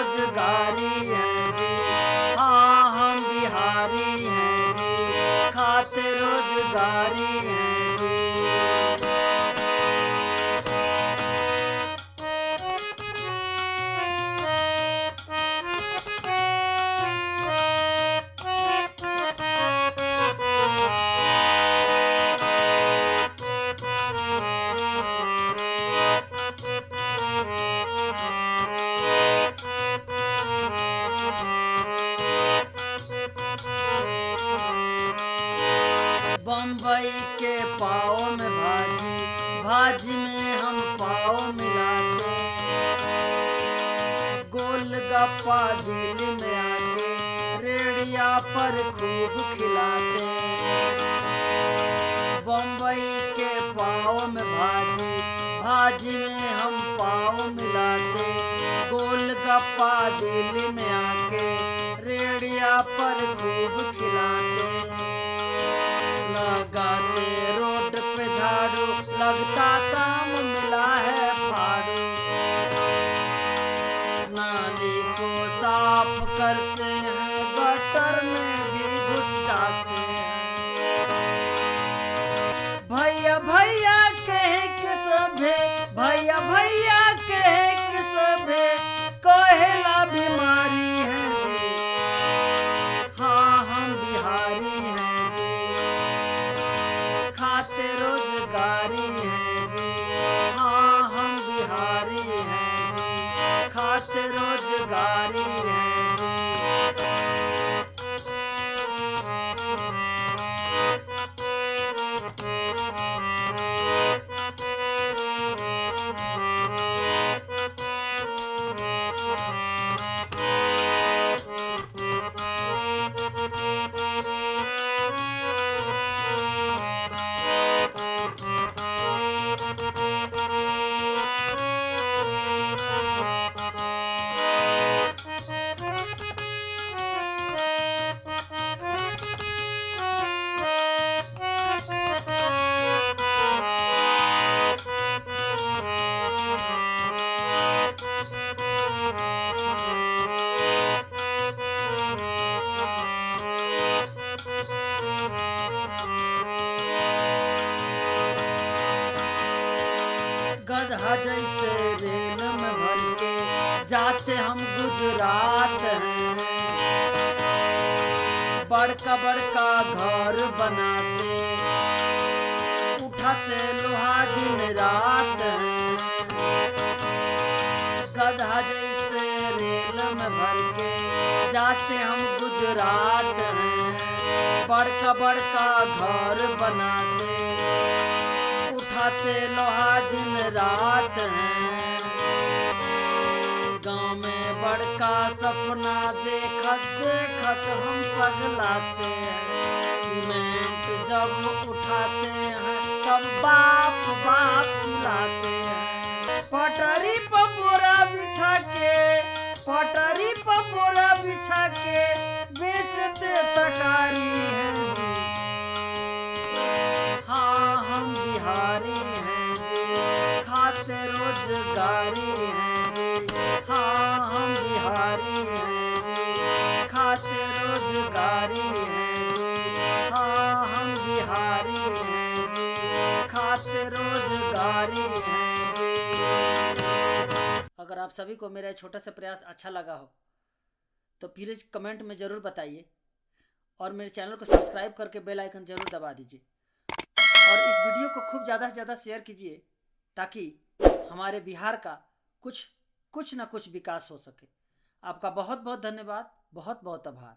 रोजगारी हैं जी। हाँ हम बिहारी हैं जी, खाते रोजगारी हैं जी। बम्बई के पाव में भाजी, भाजी में हम पाव मिलाते। गोलगप्पा दिल्ली में आके रेड़िया पर खूब खिलाते। बम्बई के पाव में भाजी, भाजी में हम पाव मिलाते। गोलगप्पा दिल्ली में आके रेड़िया पर खूब खिलाते। लगाते रोड पे झाड़ू, लगता काम मिला है फाड़ू। नाली को साफ करते हैं, गटर में भी घुस जाते हैं। भैया भैया कहे कि सभे, भैया भैया कहे कि सभे कहेला बीमारी है जी। हाँ हम बिहारी हैं जी, खाते रोजगारी हैं जी। हाँ हम बिहारी हैं जी, खाते रोजगारी हैं जी। गधा जैसे रेल में भर के जाते हम गुजरात हैं। बड़का बड़का घर बनाते, उठाते लोहा दिन रात हैं। गधा जैसे रेल में भर के जाते हम गुजरात हैं। बड़का बड़का घर बनाते, उठाते लोहा दिन रात हैं। गाँव में बड़का सपना देखत देखत हम पगलाते हैं। सीमेंट जब उठाते हैं तब बाप बाप चिल्लाते हैं। पटरी पर बोरा बिछा के, पटरी पर बोरा बिछा के बेचते तकारी हैं जी। हाँ हम बिहारी हैं जी, खाते रोजगारी हैं जी। हाँ हम बिहारी हैं जी, खाते रोजगारी हैं जी। हाँ हम बिहारी हैं जी, खाते रोजगारी हैं जी। अगर आप सभी को मेरा छोटा सा प्रयास अच्छा लगा हो तो प्लीज़ कमेंट में ज़रूर बताइए और मेरे चैनल को सब्सक्राइब करके बेल आइकन ज़रूर दबा दीजिए और इस वीडियो को खूब ज़्यादा से ज़्यादा शेयर कीजिए ताकि हमारे बिहार का कुछ ना कुछ विकास हो सके। आपका बहुत बहुत धन्यवाद, बहुत बहुत आभार।